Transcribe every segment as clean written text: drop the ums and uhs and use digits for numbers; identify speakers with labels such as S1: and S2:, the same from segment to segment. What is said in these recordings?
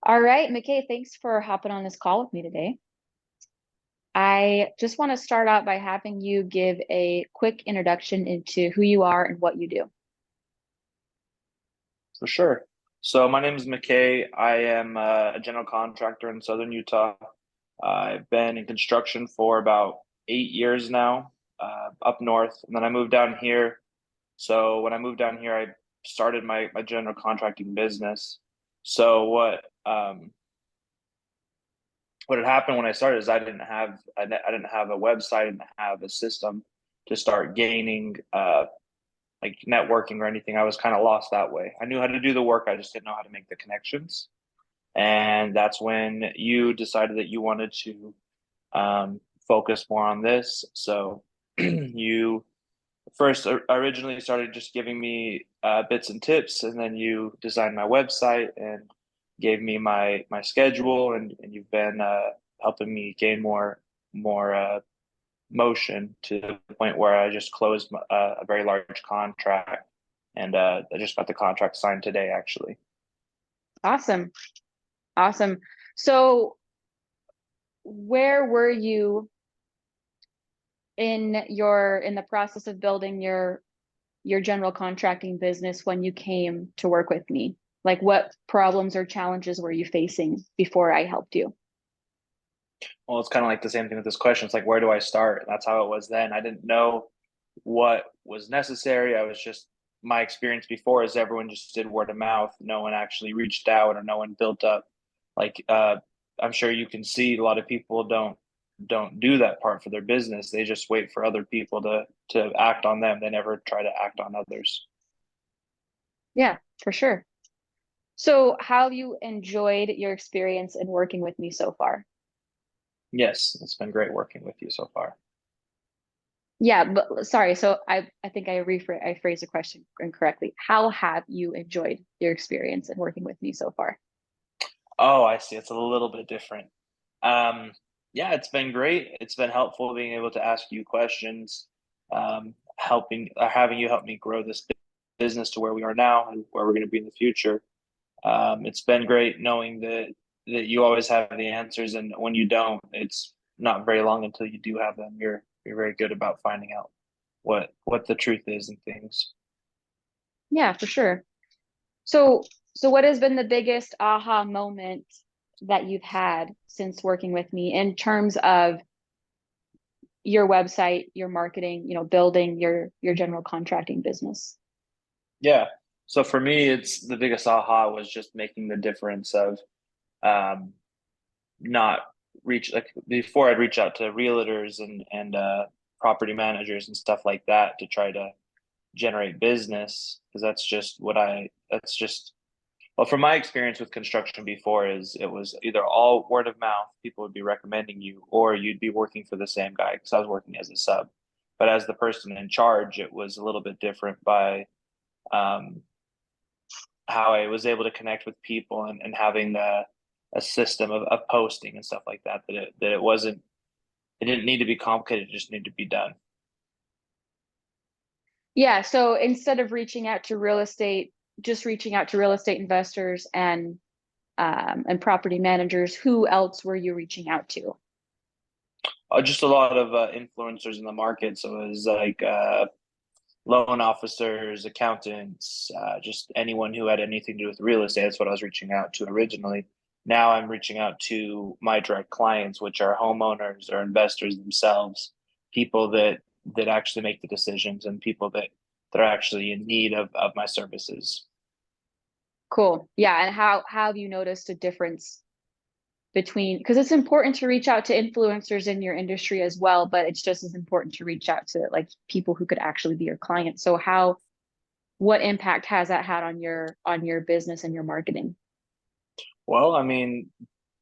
S1: All right, McKay, thanks for hopping on this call with me today. I just want to start out by having you give a quick introduction into who you are and what you do.
S2: For sure. So my name is McKay. I am a general contractor in Southern Utah. I've been in construction for about 8 years now, up north, and then I moved down here. So when I moved down here, I started my general contracting business. So what had happened when I started is I didn't have a website, I didn't have a system to start gaining like networking or anything. I was kind of lost that way. I knew how to do the work, I just didn't know how to make the connections. And that's when you decided that you wanted to focus more on this. So you first originally started just giving me bits and tips, and then you designed my website and gave me my schedule, and you've been helping me gain more motion to the point where I just closed a very large contract, and I just got the contract signed today, actually.
S1: Awesome. Awesome. So where were you in the process of building your general contracting business when you came to work with me? Like what problems or challenges were you facing before I helped you?
S2: Well, it's kind of like the same thing with this question. It's like, where do I start? That's how it was then. I didn't know what was necessary. I was just, my experience before is everyone just did word of mouth. No one actually reached out, or no one built up. Like, I'm sure you can see a lot of people don't do that part for their business. They just wait for other people to act on them. They never try to act on others.
S1: Yeah, for sure. So how have you enjoyed your experience in working with me so far?
S2: Yes, it's been great working with you so far.
S1: Yeah, but sorry. So I think I phrased the question incorrectly. How have you enjoyed your experience in working with me so far?
S2: Oh, I see. It's a little bit different. Um, yeah, it's been great. It's been helpful being able to ask you questions, having you help me grow this business to where we are now and where we're going to be in the future. It's been great knowing that you always have the answers, and when you don't, it's not very long until you do have them. You're very good about finding out what the truth is and things.
S1: Yeah, for sure. So so what has been the biggest aha moment that you've had since working with me in terms of your website, your marketing, building your general contracting business?
S2: Yeah. So for me, it's the biggest aha was just making the difference of um, not reach like before I'd reach out to realtors and property managers and stuff like that to try to generate business, because that's just well, from my experience with construction before, is it was either all word of mouth, people would be recommending you, or you'd be working for the same guy, because I was working as a sub. But as the person in charge, it was a little bit different by um, how I was able to connect with people, and having a system of posting and stuff like that, it didn't need to be complicated, it just needed to be done.
S1: Yeah, so instead of just reaching out to real estate investors and property managers, who else were you reaching out to?
S2: Just a lot of influencers in the market. So it was like loan officers, accountants, just anyone who had anything to do with real estate. That's what I was reaching out to originally. Now I'm reaching out to my direct clients, which are homeowners or investors themselves, people that actually make the decisions, and people that are actually in need of my services.
S1: Cool. Yeah, and how have you noticed a difference between, because it's important to reach out to influencers in your industry as well, but it's just as important to reach out to like people who could actually be your clients. So what impact has that had on your business and your marketing?
S2: Well, I mean,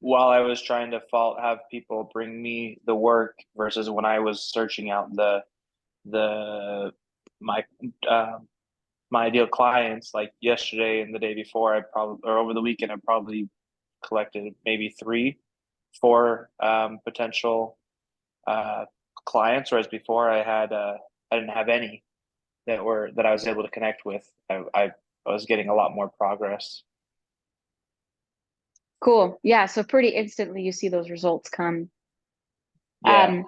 S2: while I was trying to have people bring me the work versus when I was searching out the my uh, my ideal clients, like yesterday and the day before, I probably or over the weekend, I probably collected maybe three, four potential uh, clients, whereas before I didn't have any that I was able to connect with. I was getting a lot more progress.
S1: Cool. Yeah. So pretty instantly you see those results come.
S2: Yeah.
S1: Um,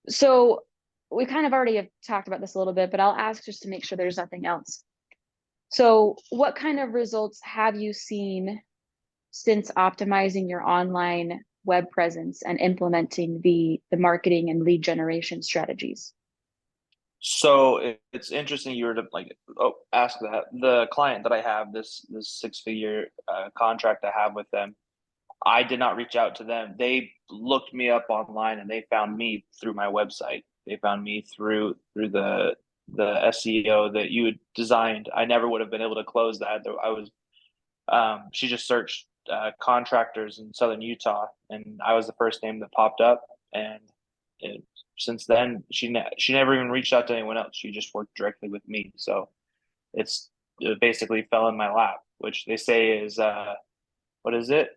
S1: so we kind of already have talked about this a little bit, but I'll ask just to make sure there's nothing else. So what kind of results have you seen since optimizing your online web presence and implementing the marketing and lead generation strategies?
S2: So it's interesting you were to ask that. The client that I have, this 6 figure contract I have with them, I did not reach out to them. They looked me up online and they found me through my website. They found me through the SEO that you had designed. I never would have been able to close that. I was she just searched contractors in southern Utah, and I was the first name that popped up. And it, since then, she never even reached out to anyone else. She just worked directly with me. So it basically fell in my lap, which they say is what is it?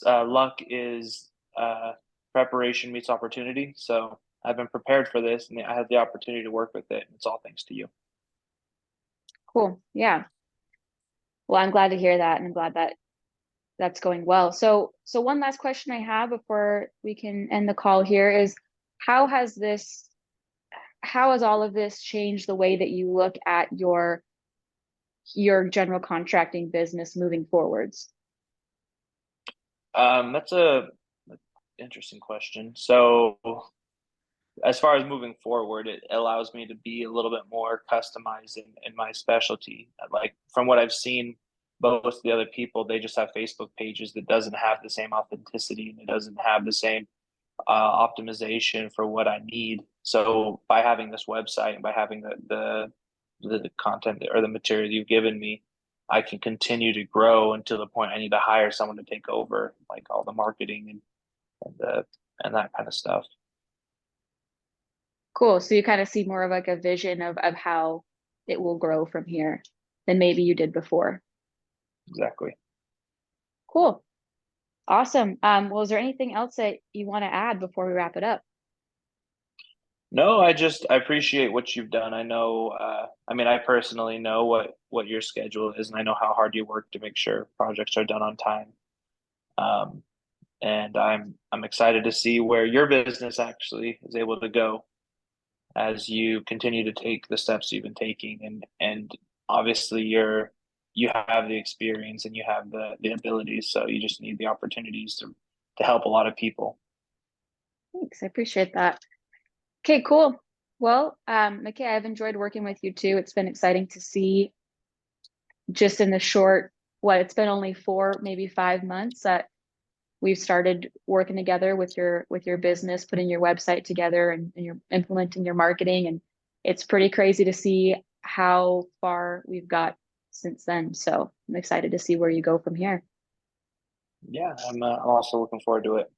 S2: Luck is preparation meets opportunity. So I've been prepared for this, and I had the opportunity to work with it. And it's all thanks to you.
S1: Cool. Yeah. Well, I'm glad to hear that, and I'm glad that that's going well. So one last question I have before we can end the call here is how has this how has all of this changed the way that you look at your general contracting business moving forwards?
S2: That's a interesting question. So as far as moving forward, it allows me to be a little bit more customized in my specialty. Like from what I've seen, most of the other people, they just have Facebook pages that doesn't have the same authenticity and it doesn't have the same optimization for what I need. So by having this website and by having the content or the material you've given me, I can continue to grow until the point I need to hire someone to take over, like all the marketing and the and that kind of stuff.
S1: Cool. So you kind of see more of like a vision of how it will grow from here than maybe you did before.
S2: Exactly.
S1: Cool. Awesome. Well, is there anything else that you want to add before we wrap it up?
S2: No, I appreciate what you've done. I know, I mean, I personally know what your schedule is, and I know how hard you work to make sure projects are done on time. Um, and I'm excited to see where your business actually is able to go as you continue to take the steps you've been taking, and obviously you have the experience and you have the abilities, so you just need the opportunities to help a lot of people.
S1: Thanks. I appreciate that. Okay, cool. Well, McKay, I've enjoyed working with you too. It's been exciting to see just in the short, what it's been only 4, maybe 5 months that we've started working together with your business, putting your website together and you're implementing your marketing. And it's pretty crazy to see how far we've got since then. So I'm excited to see where you go from here.
S2: Yeah, I'm also looking forward to it.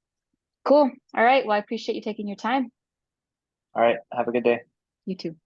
S1: Cool. All right. Well, I appreciate you taking your time.
S2: All right, have a good day.
S1: You too.